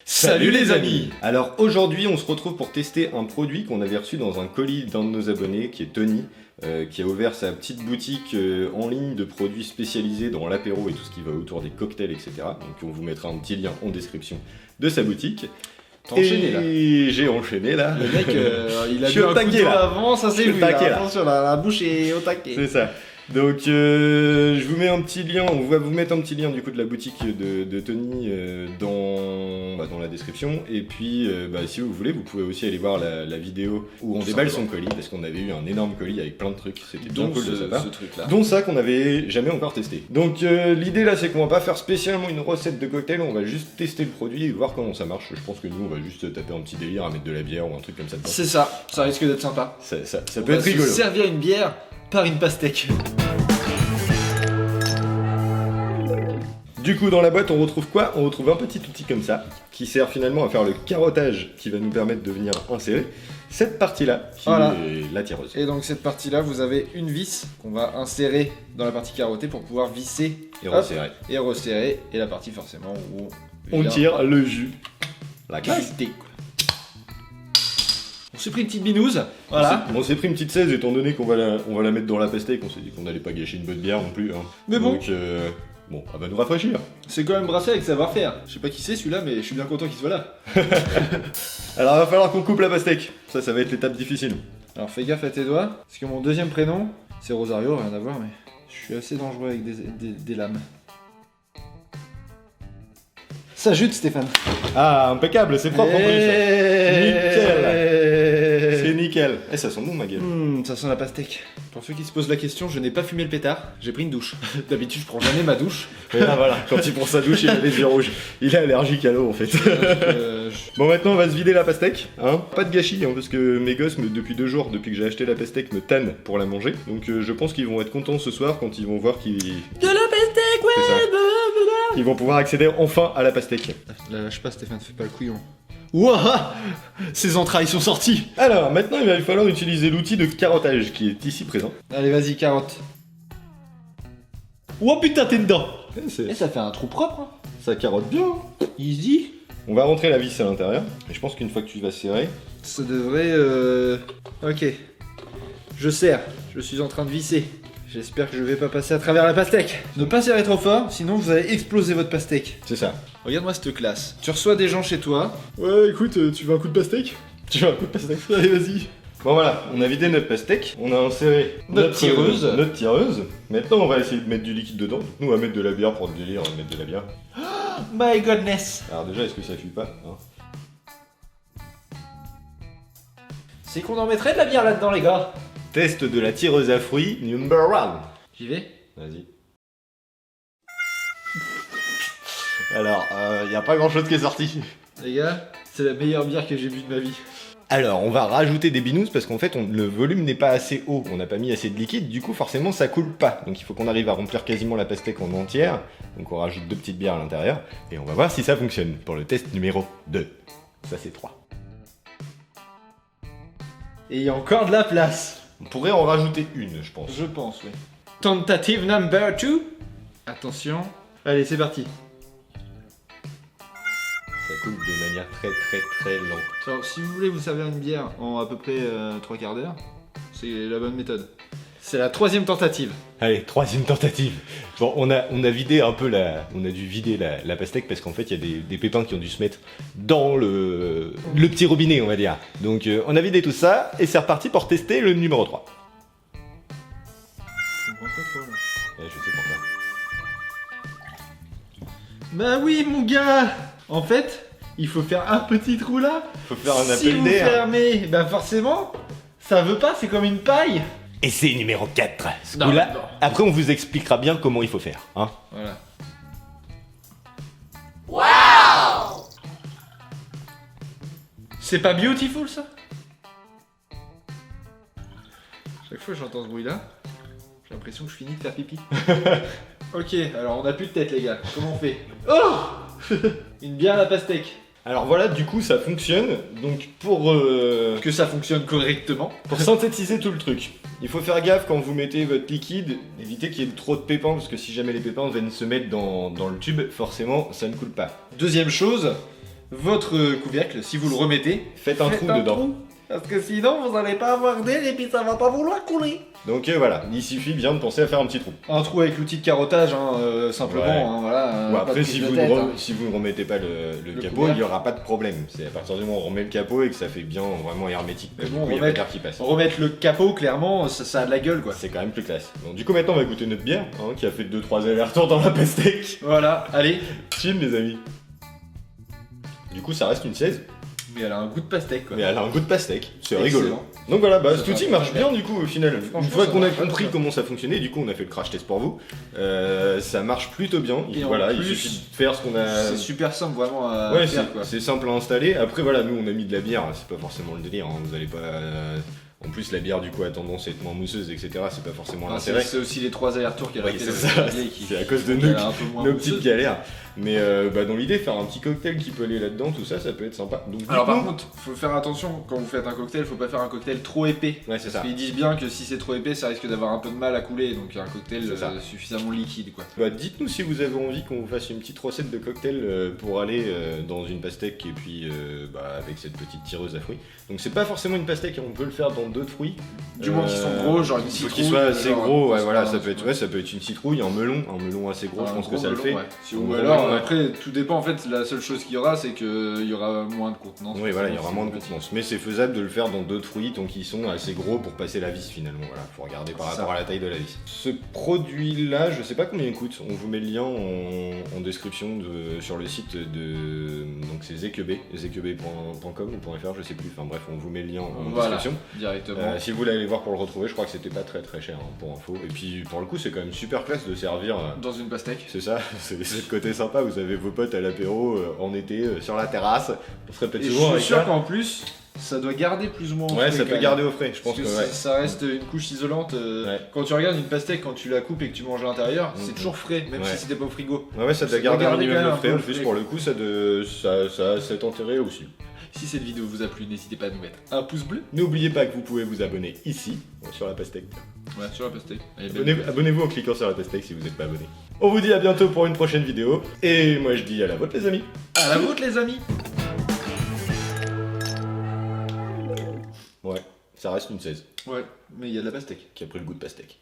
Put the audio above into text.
Salut les amis! Alors aujourd'hui on se retrouve pour tester un produit qu'on avait reçu dans un colis d'un de nos abonnés qui est Tony, qui a ouvert sa petite boutique en ligne de produits spécialisés dans l'apéro et tout ce qui va autour des cocktails, etc. Donc on vous mettra un petit lien en description de sa boutique. T'as enchaîné là. Et j'ai enchaîné là. Le mec, il a Je suis bu au un taquet, couteau là. avant, ça Je c'est suis au lui. taquet, Là. là. Attention, la bouche est au taquet. C'est ça. Donc je vous mets un petit lien, on va vous mettre un petit lien du coup de la boutique de Tony dans la description. Et puis si vous voulez, vous pouvez aussi aller voir la vidéo où on déballe son colis, parce qu'on avait eu un énorme colis avec plein de trucs, c'était bien cool de sa part. Ce truc là. Dont ça qu'on n'avait jamais encore testé. Donc l'idée là c'est qu'on va pas faire spécialement une recette de cocktail, on va juste tester le produit et voir comment ça marche. Je pense que nous on va juste taper un petit délire à mettre de la bière ou un truc comme ça dedans. C'est ça risque d'être sympa. Ça On peut va être se rigolo. servir une bière par une pastèque. Du coup, dans la boîte, on retrouve quoi? On retrouve un petit outil comme ça, qui sert finalement à faire le carottage, qui va nous permettre de venir insérer cette partie-là, qui Voilà. est la tireuse. Et donc cette partie là, vous avez une vis qu'on va insérer dans la partie carottée pour pouvoir visser Et hop, resserrer. et resserrer. Et la partie forcément où On vient tire le jus. La classe. visiter, quoi. On s'est pris une petite binouse. Voilà. On s'est pris une petite 16, étant donné qu'on va la mettre dans la pastèque, on s'est dit qu'on n'allait pas gâcher une bonne bière non plus. Hein. Mais bon. Donc, elle va nous rafraîchir. C'est quand même brassé avec savoir-faire. Je sais pas qui c'est celui-là, mais je suis bien content qu'il soit là. Alors, il va falloir qu'on coupe la pastèque. Ça va être l'étape difficile. Alors fais gaffe à tes doigts, parce que mon deuxième prénom, c'est Rosario, rien à voir, mais je suis assez dangereux avec des lames. Ça jute Stéphane. Ah, impeccable, c'est propre en plus. Nickel. C'est nickel. Eh, ça sent bon, ma gueule. Ça sent la pastèque. Pour ceux qui se posent la question, je n'ai pas fumé le pétard, j'ai pris une douche. D'habitude, je prends jamais ma douche. Et là, voilà, quand il prend sa douche, il a les yeux rouges. Il est allergique à l'eau, en fait. Bon, maintenant, on va se vider la pastèque. Hein. Pas de gâchis, hein, parce que mes gosses, depuis 2 jours, depuis que j'ai acheté la pastèque, me tannent pour la manger. Donc, je pense qu'ils vont être contents ce soir quand ils vont voir qu'ils... De la pastèque, ouais. C'est ça. Ils vont pouvoir accéder enfin à la pastèque. La lâche pas Stéphane, fais pas le couillon. Ouah, ses entrailles sont sorties. Alors, maintenant, il va falloir utiliser l'outil de carottage qui est ici présent. Allez, vas-y, carotte. Oh putain, t'es dedans. C'est- Et ça fait un trou propre, hein. Ça carotte bien. Hein. Easy. On va rentrer la vis à l'intérieur. Et je pense qu'une fois que tu vas serrer... Ça devrait... Ok. Je serre. Je suis en train de visser. J'espère que je vais pas passer à travers la pastèque. Ne pas serrer trop fort, sinon vous allez exploser votre pastèque. C'est ça. Regarde-moi cette classe. Tu reçois des gens chez toi. Ouais, écoute, tu veux un coup de pastèque? Tu veux un coup de pastèque? Allez, vas-y. Bon voilà, on a vidé notre pastèque, on a inséré Notre tireuse. notre tireuse. Maintenant, on va essayer de mettre du liquide dedans. Nous, on va mettre de la bière pour le délire, on va mettre de la bière. My goodness. Alors déjà, est-ce que ça fuit pas hein? C'est qu'on en mettrait de la bière là-dedans, les gars. Test de la tireuse à fruits, number 1. J'y vais. Vas-y. Alors, y a pas grand chose qui est sorti. Les gars, c'est la meilleure bière que j'ai bu de ma vie. Alors, on va rajouter des binous parce qu'en fait, le volume n'est pas assez haut. On n'a pas mis assez de liquide, du coup, forcément, ça coule pas. Donc, il faut qu'on arrive à remplir quasiment la pastèque en entière. Donc, on rajoute 2 petites bières à l'intérieur. Et on va voir si ça fonctionne pour le test numéro 2. Ça, c'est 3. Et il y a encore de la place. On pourrait en rajouter une, je pense. Je pense, oui. Tentative number 2. Attention. Allez, c'est parti. Ça coule de manière très très très lente. Alors, si vous voulez vous servir une bière en à peu près 3 quarts d'heure, c'est la bonne méthode. C'est la 3e tentative. Allez, 3e tentative. Bon, on a vidé un peu on a dû vider la pastèque parce qu'en fait, il y a des pépins qui ont dû se mettre dans le petit robinet, on va dire. Donc, on a vidé tout ça et c'est reparti pour tester le numéro 3. Je comprends pas trop là. Je sais pourquoi. Bah oui, mon gars. En fait, il faut faire un petit trou là. Faut faire un Si appel vous d'air. fermez, bah forcément, ça veut pas, c'est comme une paille. Et c'est numéro 4. Ce Non, coup-là, non. après, on vous expliquera bien comment il faut faire. Hein. Voilà. C'est pas beautiful ça? Chaque fois que j'entends ce bruit là, j'ai l'impression que je finis de faire pipi. Ok, alors on a plus de tête les gars, comment on fait? Oh Une bière à la pastèque. Alors voilà, du coup, ça fonctionne. Donc, pour Que ça fonctionne correctement. synthétiser tout le truc, il faut faire gaffe quand vous mettez votre liquide, évitez qu'il y ait trop de pépins, parce que si jamais les pépins viennent se mettre dans le tube, forcément, ça ne coule pas. Deuxième chose, votre couvercle, si vous le remettez, Faites un trou dedans. Parce que sinon vous n'allez pas avoir d'aile et puis ça va pas vouloir couler. Donc voilà, il suffit bien de penser à faire un petit trou. Un trou avec l'outil de carottage, simplement. Ouais. Hein, voilà, Bon, pas après, de si prise vous, de tête, hein. si vous ne remettez pas le capot, couvercle. il n'y aura pas de problème. C'est à partir du moment où on remet le capot et que ça fait bien vraiment hermétique. Mais Du bon, coup, il y a pas d'air qui passe. Remettre le capot, clairement, ça a de la gueule quoi. C'est quand même plus classe. Donc du coup maintenant on va goûter notre bière, hein, qui a fait 2-3 allers-retours dans la pastèque. Voilà, allez. Chill les amis. Du coup ça reste une 16, Mais elle a un goût de pastèque quoi. mais elle a un goût de pastèque, c'est Excellent. rigolo. Donc voilà, bah, Ça cet outil va marche très bien du coup au final. Franchement, Une fois ça qu'on a marche compris bien. comment ça fonctionnait, du coup on a fait le crash test pour vous. Ça marche plutôt bien. Et en Voilà, il plus, suffit de faire ce qu'on a. C'est super simple vraiment à Ouais, faire quoi. c'est simple à installer. Après voilà, nous on a mis de la bière, c'est pas forcément le délire, hein, vous allez pas. En plus la bière du coup a tendance à être moins mousseuse, etc. C'est pas forcément Ah, l'intérêt. c'est aussi les 3 allers-retours qu'elle a Oui, fait c'est le ça. vieille qui- C'est à cause de qui nous, a un peu moins nos mousseuse. petites galères. Mais bah, dans l'idée, faire un petit cocktail qui peut aller là-dedans, tout ça, ça peut être sympa. Donc, du Alors coup- par contre, faut faire attention quand vous faites un cocktail, faut pas faire un cocktail trop épais. Ouais, c'est ça. Ils disent bien que si c'est trop épais, ça risque d'avoir un peu de mal à couler, donc un cocktail C'est ça. suffisamment liquide quoi. Bah, dites-nous si vous avez envie qu'on vous fasse une petite recette de cocktail pour aller dans une pastèque et puis bah, avec cette petite tireuse à fruits. Donc c'est pas forcément une pastèque, on peut le faire dans d'autres fruits. Du moins qu'ils sont gros, genre une Il faut citrouille. qu'ils soient assez genre, gros, ouais, c'est voilà, pas- ça peut être une citrouille, un melon assez gros, je pense que ça le fait. Ouais. Un Ou gros alors, melon, ouais. après, tout dépend en fait, la seule chose qu'il y aura, c'est qu'il y aura moins de contenance. Oui, voilà, il y aura moins de contenance. contenance. Mais c'est faisable de le faire dans d'autres fruits tant qu'ils sont assez gros pour passer la vis finalement. Voilà, faut regarder par C'est rapport ça. à la taille de la vis. Ce produit-là, je sais pas combien il coûte. On vous met le lien en description sur le site de. Donc c'est zekebe.com ou .fr, je sais plus. Enfin bref, on vous met le lien en Voilà, description. directement. Si vous voulez aller voir pour le retrouver, je crois que c'était pas très cher hein, pour info. Et puis pour le coup, c'est quand même super classe de servir. Dans une pastèque. C'est ça, c'est le côté sympa. Vous avez vos potes à l'apéro en été sur la terrasse. On se répète Et je souvent suis avec sûr ça. qu'en plus, ça doit garder plus ou moins. au Ouais, frais, ça quand peut même. garder au frais, je pense Parce que que ouais. ça reste une couche isolante. Ouais. Quand tu regardes une pastèque, quand tu la coupes et que tu manges à l'intérieur, c'est Mhm. toujours frais, même Ouais. si c'était pas au frigo. Ouais, ça doit Ça garder doit un garder minimum quand de même frais. un En peu plus, le pour le coup, ça a cet intérêt aussi. Si cette vidéo vous a plu, n'hésitez pas à nous mettre un pouce bleu. N'oubliez pas que vous pouvez vous abonner ici, sur la pastèque. Ouais, sur la pastèque. Elle est belle. Abonnez-vous en cliquant sur la pastèque si vous n'êtes pas abonné. On vous dit à bientôt pour une prochaine vidéo. Et moi, je dis à la vôtre, les amis. À la vôtre, les amis. Ouais, ça reste une 16 Ouais, mais il y a de la pastèque. qui a pris le goût de pastèque.